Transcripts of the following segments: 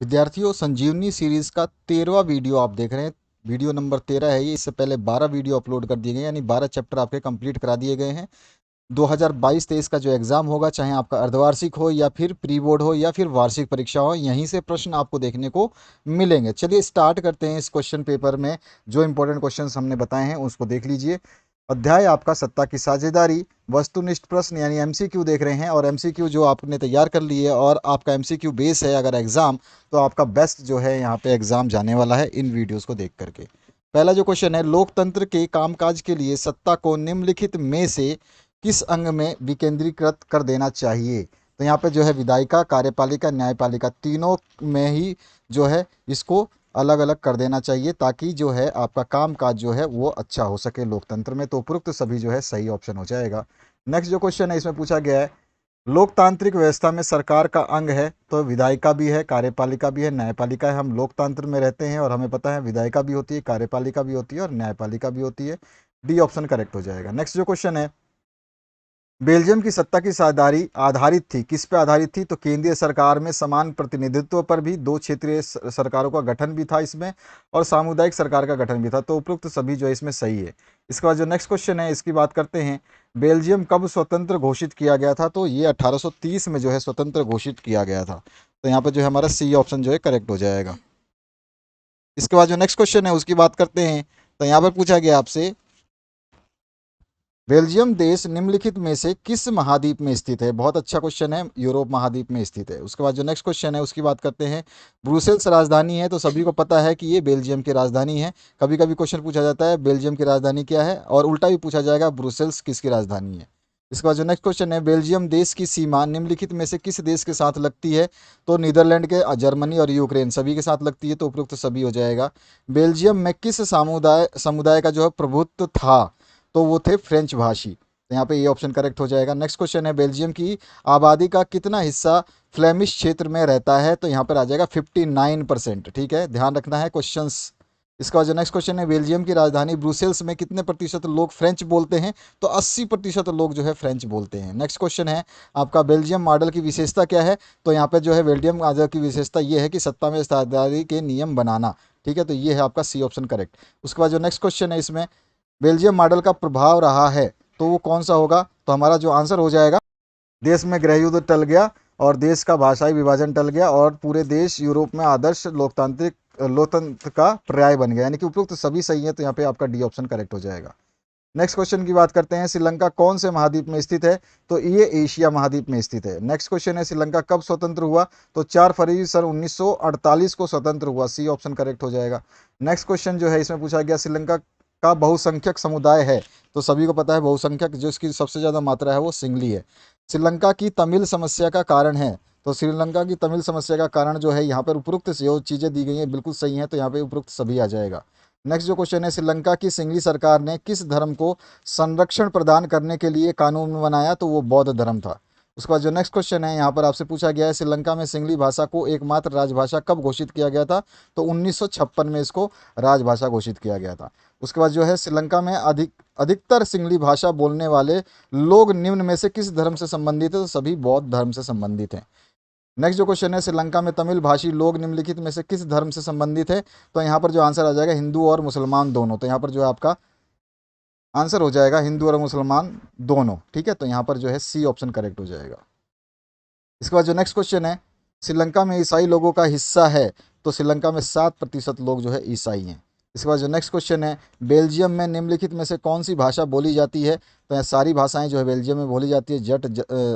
विद्यार्थियों, संजीवनी सीरीज का 13वां वीडियो आप देख रहे हैं। वीडियो नंबर 13 है ये। इससे पहले 12 वीडियो अपलोड कर दिए गए, यानी 12 चैप्टर आपके कंप्लीट करा दिए गए हैं। 2022-23 का जो एग्ज़ाम होगा, चाहे आपका अर्धवार्षिक हो या फिर प्री बोर्ड हो या फिर वार्षिक परीक्षा हो, यहीं से प्रश्न आपको देखने को मिलेंगे। चलिए स्टार्ट करते हैं इस क्वेश्चन पेपर में। जो इंपॉर्टेंट क्वेश्चंस हमने बताए हैं उसको देख लीजिए। अध्याय आपका सत्ता की साझेदारी, वस्तुनिष्ठ प्रश्न यानी एमसीक्यू देख रहे हैं। और एमसीक्यू जो आपने तैयार कर लिए और आपका एमसीक्यू बेस है अगर एग्ज़ाम, तो आपका बेस्ट जो है यहाँ पे एग्ज़ाम जाने वाला है इन वीडियोस को देख करके। पहला जो क्वेश्चन है, लोकतंत्र के कामकाज के लिए सत्ता को निम्नलिखित में से किस अंग में विकेंद्रीकृत कर देना चाहिए? तो यहाँ पे जो है विधायिका, कार्यपालिका, न्यायपालिका, तीनों में ही जो है इसको अलग अलग कर देना चाहिए, ताकि जो है आपका काम काज जो है वो अच्छा हो सके लोकतंत्र में। तो उपरोक्त सभी जो है सही ऑप्शन हो जाएगा। नेक्स्ट जो क्वेश्चन है इसमें पूछा गया है, लोकतांत्रिक व्यवस्था में सरकार का अंग है, तो विधायिका भी है, कार्यपालिका भी है, न्यायपालिका है। हम लोकतंत्र में रहते हैं और हमें पता है विधायिका भी होती है, कार्यपालिका भी होती है और न्यायपालिका भी होती है। डी ऑप्शन करेक्ट हो जाएगा। नेक्स्ट जो क्वेश्चन है, बेल्जियम की सत्ता की साझेदारी आधारित थी, किस पे आधारित थी? तो केंद्रीय सरकार में समान प्रतिनिधित्व पर भी। दो क्षेत्रीय सरकारों का गठन भी था इसमें, और सामुदायिक सरकार का गठन भी था। तो उपरोक्त सभी जो है इसमें सही है। इसके बाद जो नेक्स्ट क्वेश्चन है इसकी बात करते हैं, बेल्जियम कब स्वतंत्र घोषित किया गया था? तो ये 1830 में जो है स्वतंत्र घोषित किया गया था। तो यहाँ पर जो है हमारा सी ऑप्शन जो है करेक्ट हो जाएगा। इसके बाद जो नेक्स्ट क्वेश्चन है उसकी बात करते हैं। तो यहाँ पर पूछा गया आपसे, बेल्जियम देश निम्नलिखित में से किस महाद्वीप में स्थित है? बहुत अच्छा क्वेश्चन है, यूरोप महाद्वीप में स्थित है। उसके बाद जो नेक्स्ट क्वेश्चन है उसकी बात करते हैं, ब्रुसेल्स राजधानी है, तो सभी को पता है कि ये बेल्जियम की राजधानी है। कभी कभी क्वेश्चन पूछा जाता है बेल्जियम की राजधानी क्या है, और उल्टा भी पूछा जाएगा ब्रुसेल्स किसकी राजधानी है। इसके बाद जो नेक्स्ट क्वेश्चन है, बेल्जियम देश की सीमा निम्नलिखित में से किस देश के साथ लगती है? तो नीदरलैंड के, जर्मनी और यूक्रेन सभी के साथ लगती है। तो उपयुक्त सभी हो जाएगा। बेल्जियम में किस समुदाय समुदाय का जो है प्रभुत्व था? तो वो थे फ्रेंच भाषी। तो यहाँ पे ये ऑप्शन करेक्ट हो जाएगा। नेक्स्ट क्वेश्चन है, बेल्जियम की आबादी का कितना हिस्सा फ्लेमिश क्षेत्र में रहता है? तो यहाँ पर आ जाएगा 59%। ठीक है, ध्यान रखना है क्वेश्चंस। इसका जो नेक्स्ट क्वेश्चन है, बेल्जियम की राजधानी ब्रुसेल्स में कितने प्रतिशत लोग फ्रेंच बोलते हैं? तो 80% लोग जो है फ्रेंच बोलते हैं। नेक्स्ट क्वेश्चन है आपका, बेल्जियम मॉडल की विशेषता क्या है? तो यहाँ पे जो है बेल्जियम मॉडल की विशेषता ये है कि सत्ता में साझेदारी के नियम बनाना। ठीक है, तो ये है आपका सी ऑप्शन करेक्ट। उसके बाद जो नेक्स्ट क्वेश्चन है इसमें, बेल्जियम मॉडल का प्रभाव रहा है, तो वो कौन सा होगा? तो हमारा जो आंसर हो जाएगा, देश में गृह युद्ध टल गया और देश का भाषाई विभाजन टल गया और पूरे देश यूरोप में आदर्श लोकतंत्र का पर्याय बन गया। यानी कि उपयुक्त सभी सही है, तो यहाँ पे आपका डी ऑप्शन करेक्ट हो जाएगा। नेक्स्ट क्वेश्चन की बात करते हैं, श्रीलंका कौन से महाद्वीप में स्थित है? तो ये एशिया महाद्वीप में स्थित है। नेक्स्ट क्वेश्चन है, श्रीलंका कब स्वतंत्र हुआ? तो 4 फरवरी सन 1948 को स्वतंत्र हुआ। सी ऑप्शन करेक्ट हो जाएगा। नेक्स्ट क्वेश्चन जो है इसमें पूछा गया, श्रीलंका का बहुसंख्यक समुदाय है, तो सभी को पता है बहुसंख्यक जो इसकी सबसे ज़्यादा मात्रा है वो सिंगली है। श्रीलंका की तमिल समस्या का कारण है, तो श्रीलंका की तमिल समस्या का कारण जो है यहाँ पर उपरोक्त जो चीज़ें दी गई हैं बिल्कुल सही हैं, तो यहाँ पे उपरोक्त सभी आ जाएगा। नेक्स्ट जो क्वेश्चन है, श्रीलंका की सिंगली सरकार ने किस धर्म को संरक्षण प्रदान करने के लिए कानून बनाया? तो वो बौद्ध धर्म था। उसके बाद जो नेक्स्ट क्वेश्चन है यहाँ पर आपसे पूछा गया है, श्रीलंका में सिंगली भाषा को एकमात्र राजभाषा कब घोषित किया गया था? तो 1956 में इसको राजभाषा घोषित किया गया था। उसके बाद जो है, श्रीलंका में अधिकतर सिंगली भाषा बोलने वाले लोग निम्न में से किस धर्म से संबंधित है? तो सभी बौद्ध धर्म से संबंधित हैं। नेक्स्ट जो क्वेश्चन है, श्रीलंका में तमिल भाषी लोग निम्नलिखित में से किस धर्म से संबंधित है? तो यहाँ पर जो आंसर आ जाएगा, हिंदू और मुसलमान दोनों। तो यहाँ पर जो है आपका आंसर हो जाएगा हिंदू और मुसलमान दोनों। ठीक है, तो यहाँ पर जो है सी ऑप्शन करेक्ट हो जाएगा। इसके बाद जो नेक्स्ट क्वेश्चन है, श्रीलंका में ईसाई लोगों का हिस्सा है, तो श्रीलंका में 7% लोग जो है ईसाई हैं। इसके बाद जो नेक्स्ट क्वेश्चन है, बेल्जियम में निम्नलिखित में से कौन सी भाषा बोली जाती है? तो यहाँ सारी भाषाएं जो है बेल्जियम में बोली जाती है।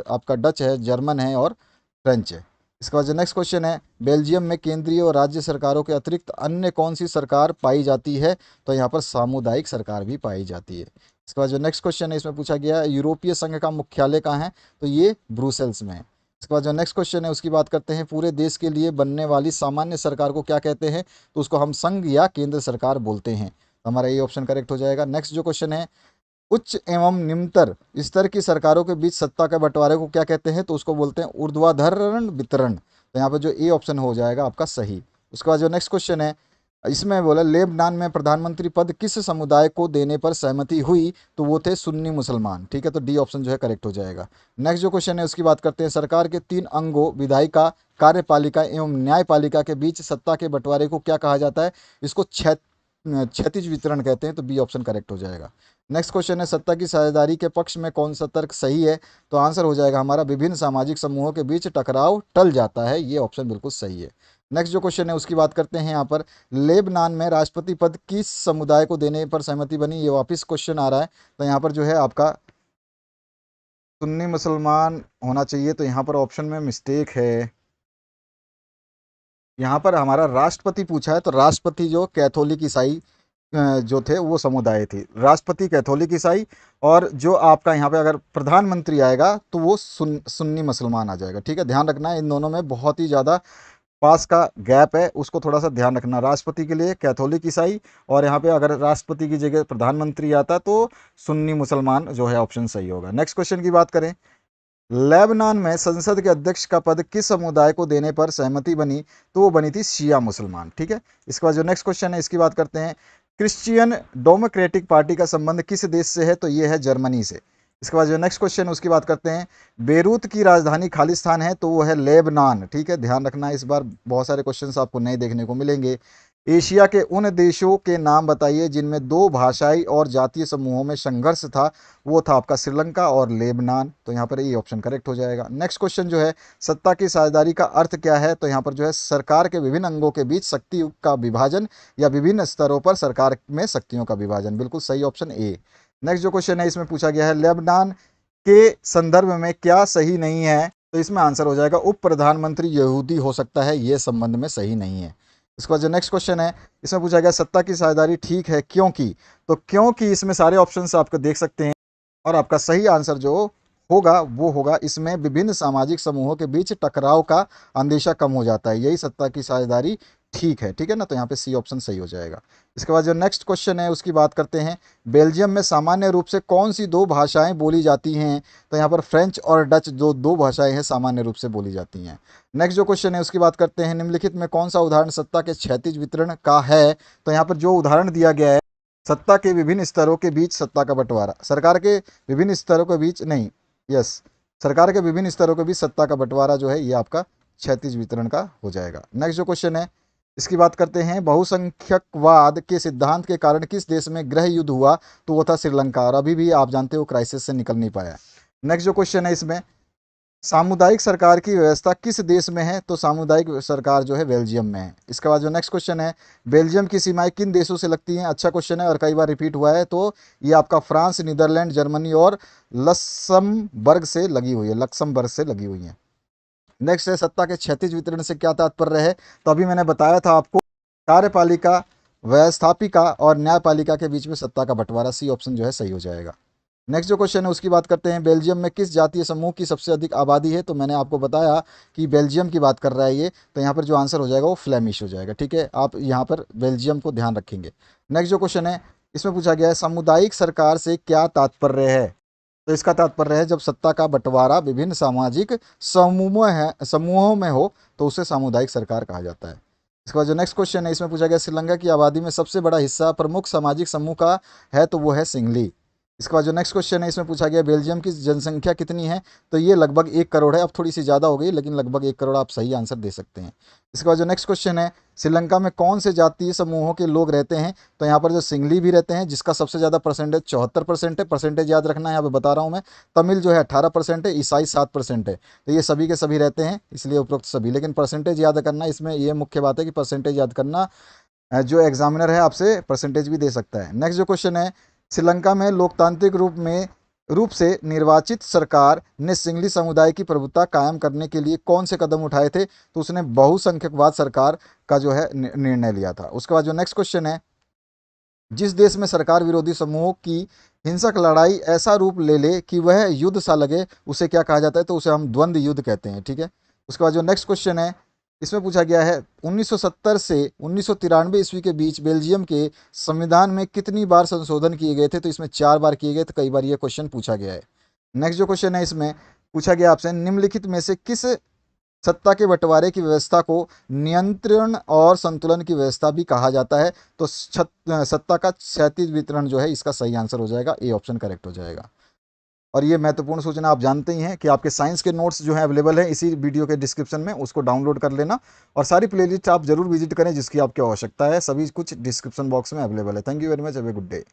आपका डच है, जर्मन है और फ्रेंच है। इसके बाद जो नेक्स्ट क्वेश्चन है, बेल्जियम में केंद्रीय और राज्य सरकारों के अतिरिक्त अन्य कौन सी सरकार पाई जाती है? तो यहाँ पर सामुदायिक सरकार भी पाई जाती है। इसके बाद जो नेक्स्ट क्वेश्चन है इसमें पूछा गया है, यूरोपीय संघ का मुख्यालय कहाँ है? तो ये ब्रुसेल्स में है। इसके बाद जो नेक्स्ट क्वेश्चन है उसकी बात करते हैं, पूरे देश के लिए बनने वाली सामान्य सरकार को क्या कहते हैं? तो उसको हम संघ या केंद्र सरकार बोलते हैं। तो हमारा ये ऑप्शन करेक्ट हो जाएगा। नेक्स्ट जो क्वेश्चन है, उच्च एवं निम्नतर स्तर की सरकारों के बीच सत्ता के बंटवारे को क्या कहते हैं? तो उसको बोलते हैं ऊर्ध्वाधर वितरण। तो यहाँ पर जो ए ऑप्शन हो जाएगा आपका सही। उसके बाद जो नेक्स्ट क्वेश्चन है, इसमें बोला लेबनान में प्रधानमंत्री पद किस समुदाय को देने पर सहमति हुई, तो वो थे सुन्नी मुसलमान। ठीक है, तो डी ऑप्शन जो है करेक्ट हो जाएगा। नेक्स्ट जो क्वेश्चन है उसकी बात करते हैं। सरकार के 3 अंगों विधायिका, कार्यपालिका एवं न्यायपालिका के बीच सत्ता के बंटवारे को क्या कहा जाता है? इसको क्षैतिज वितरण कहते हैं, तो बी ऑप्शन करेक्ट हो जाएगा। नेक्स्ट क्वेश्चन है सत्ता की साझेदारी के पक्ष में कौन सा तर्क सही है? तो आंसर हो जाएगा हमारा विभिन्न सामाजिक समूहों के बीच टकराव टल जाता है, ये ऑप्शन बिल्कुल सही है। नेक्स्ट जो क्वेश्चन है उसकी बात करते हैं यहाँ पर। लेबनान में राष्ट्रपति पद किस समुदाय को देने पर सहमति बनी? ये वापस क्वेश्चन आ रहा है, तो यहाँ पर जो है आपका सुन्नी मुसलमान होना चाहिए, तो यहाँ पर ऑप्शन में मिस्टेक है। यहाँ पर हमारा राष्ट्रपति पूछा है, तो राष्ट्रपति जो कैथोलिक ईसाई जो थे वो समुदाय थी, राष्ट्रपति कैथोलिक ईसाई। और जो आपका यहाँ पे अगर प्रधानमंत्री आएगा तो वो सुन्नी मुसलमान आ जाएगा। ठीक है, ध्यान रखना है इन दोनों में बहुत ही ज़्यादा पास का गैप है, उसको थोड़ा सा ध्यान रखना। राष्ट्रपति के लिए कैथोलिक ईसाई, और यहाँ पे अगर राष्ट्रपति की जगह प्रधानमंत्री आता तो सुन्नी मुसलमान जो है ऑप्शन सही होगा। नेक्स्ट क्वेश्चन की बात करें। लेबनान में संसद के अध्यक्ष का पद किस समुदाय को देने पर सहमति बनी? तो वो बनी थी शिया मुसलमान। ठीक है, इसके बाद जो नेक्स्ट क्वेश्चन है इसकी बात करते हैं। क्रिश्चियन डेमोक्रेटिक पार्टी का संबंध किस देश से है? तो ये है जर्मनी से। इसके बाद जो नेक्स्ट क्वेश्चन है उसकी बात करते हैं। बेरूत की राजधानी खालिस्तान है, तो वो है लेबनान। ठीक है, ध्यान रखना इस बार बहुत सारे क्वेश्चंस आपको नए देखने को मिलेंगे। एशिया के उन देशों के नाम बताइए जिनमें 2 भाषाई और जातीय समूहों में संघर्ष था। वो था आपका श्रीलंका और लेबनान, तो यहाँ पर ये ऑप्शन करेक्ट हो जाएगा। नेक्स्ट क्वेश्चन जो है सत्ता की साझेदारी का अर्थ क्या है? तो यहाँ पर जो है सरकार के विभिन्न अंगों के बीच शक्ति का विभाजन या विभिन्न स्तरों पर सरकार में शक्तियों का विभाजन, बिल्कुल सही ऑप्शन ए। नेक्स्ट जो क्वेश्चन है इसमें पूछा गया है लेबनान के संदर्भ में क्या सही नहीं है? तो इसमें आंसर हो जाएगा उप प्रधानमंत्री यहूदी हो सकता है, ये संबंध में सही नहीं है। इसके बाद जो नेक्स्ट क्वेश्चन है इसमें पूछा गया सत्ता की साझेदारी ठीक है क्योंकि? तो क्योंकि इसमें सारे ऑप्शंस आपको देख सकते हैं, और आपका सही आंसर जो होगा वो होगा इसमें विभिन्न सामाजिक समूहों के बीच टकराव का अंदेशा कम हो जाता है, यही सत्ता की साझेदारी ठीक है। ठीक है ना, तो यहाँ पे सी ऑप्शन सही हो जाएगा। इसके बाद जो नेक्स्ट क्वेश्चन है उसकी बात करते हैं। बेल्जियम में सामान्य रूप से कौन सी 2 भाषाएं बोली जाती हैं? तो यहाँ पर फ्रेंच और डच जो 2 भाषाएं हैं सामान्य रूप से बोली जाती हैं। नेक्स्ट जो क्वेश्चन है उसकी बात करते हैं। निम्नलिखित में कौन सा उदाहरण सत्ता के क्षैतिज वितरण का है? तो यहाँ पर जो उदाहरण दिया गया है सत्ता के विभिन्न स्तरों के बीच सत्ता का बंटवारा, सरकार के विभिन्न स्तरों के बीच नहीं, यस, सरकार के विभिन्न स्तरों के बीच सत्ता का बंटवारा जो है ये आपका क्षैतिज वितरण का हो जाएगा। नेक्स्ट जो क्वेश्चन है इसकी बात करते हैं। बहुसंख्यकवाद के सिद्धांत के कारण किस देश में गृह युद्ध हुआ? तो वो था श्रीलंका, और अभी भी आप जानते हो क्राइसिस से निकल नहीं पाया। नेक्स्ट जो क्वेश्चन है इसमें सामुदायिक सरकार की व्यवस्था किस देश में है? तो सामुदायिक सरकार जो है बेल्जियम में है। इसके बाद जो नेक्स्ट क्वेश्चन है बेल्जियम की सीमाएं किन देशों से लगती हैं? अच्छा क्वेश्चन है और कई बार रिपीट हुआ है, तो ये आपका फ्रांस, नीदरलैंड, जर्मनी और लक्समबर्ग से लगी हुई है, लक्समबर्ग से लगी हुई है। नेक्स्ट है सत्ता के क्षैतिज वितरण से क्या तात्पर्य है? तो अभी मैंने बताया था आपको कार्यपालिका, व्यवस्थापिका और न्यायपालिका के बीच में सत्ता का बंटवारा, सी ऑप्शन जो है सही हो जाएगा। नेक्स्ट जो क्वेश्चन है उसकी बात करते हैं। बेल्जियम में किस जातीय समूह की सबसे अधिक आबादी है? तो मैंने आपको बताया कि बेल्जियम की बात कर रहा है ये, तो यहाँ पर जो आंसर हो जाएगा वो फ्लेमिश हो जाएगा। ठीक है, आप यहाँ पर बेल्जियम को ध्यान रखेंगे। नेक्स्ट जो क्वेश्चन है इसमें पूछा गया है सामुदायिक सरकार से क्या तात्पर्य है? तो इसका तात्पर्य है जब सत्ता का बंटवारा विभिन्न सामाजिक समूहों में हो तो उसे सामुदायिक सरकार कहा जाता है। इसके बाद जो नेक्स्ट क्वेश्चन है इसमें पूछा गया श्रीलंका की आबादी में सबसे बड़ा हिस्सा प्रमुख सामाजिक समूह का है, तो वो है सिंगली। इसके बाद जो नेक्स्ट क्वेश्चन है इसमें पूछा गया बेल्जियम की जनसंख्या कितनी है? तो ये लगभग 1 करोड़ है, अब थोड़ी सी ज़्यादा हो गई लेकिन लगभग 1 करोड़ आप सही आंसर दे सकते हैं। इसके बाद जो नेक्स्ट क्वेश्चन है श्रीलंका में कौन से जातीय समूहों के लोग रहते हैं? तो यहाँ पर जो सिंगली भी रहते हैं जिसका सबसे ज़्यादा परसेंटेज 74% है, परसेंटेज याद रखना है, यहाँ पे बता रहा हूँ मैं। तमिल जो है 18% है, ईसाई 7% है, तो ये सभी के सभी रहते हैं इसलिए उपरोक्त सभी, लेकिन परसेंटेज याद करना इसमें ये मुख्य बात है कि परसेंटेज याद करना जो एग्जामिनर है आपसे परसेंटेज भी दे सकता है। नेक्स्ट जो क्वेश्चन है श्रीलंका में लोकतांत्रिक रूप से निर्वाचित सरकार ने सिंगली समुदाय की प्रभुत्व कायम करने के लिए कौन से कदम उठाए थे? तो उसने बहुसंख्यकवाद सरकार का जो है निर्णय लिया था। उसके बाद जो नेक्स्ट क्वेश्चन है जिस देश में सरकार विरोधी समूहों की हिंसक लड़ाई ऐसा रूप ले ले कि वह युद्ध सा लगे उसे क्या कहा जाता है? तो उसे हम द्वंद्व युद्ध कहते हैं। ठीक है, उसके बाद जो नेक्स्ट क्वेश्चन है इसमें पूछा गया है 1970 से 1993 ईस्वी के बीच बेल्जियम के संविधान में कितनी बार संशोधन किए गए थे? तो इसमें 4 बार किए गए थे, कई बार ये क्वेश्चन पूछा गया है। नेक्स्ट जो क्वेश्चन है इसमें पूछा गया आपसे निम्नलिखित में से किस सत्ता के बंटवारे की व्यवस्था को नियंत्रण और संतुलन की व्यवस्था भी कहा जाता है। तो सत्ता का क्षैतिज वितरण जो है इसका सही आंसर हो जाएगा, ए ऑप्शन करेक्ट हो जाएगा। और ये महत्वपूर्ण सूचना आप जानते ही हैं कि आपके साइंस के नोट्स जो हैं अवेलेबल हैं इसी वीडियो के डिस्क्रिप्शन में, उसको डाउनलोड कर लेना और सारी प्लेलिस्ट आप जरूर विजिट करें जिसकी आपकी आवश्यकता है। सभी कुछ डिस्क्रिप्शन बॉक्स में अवेलेबल है। Thank you very much, have a good day.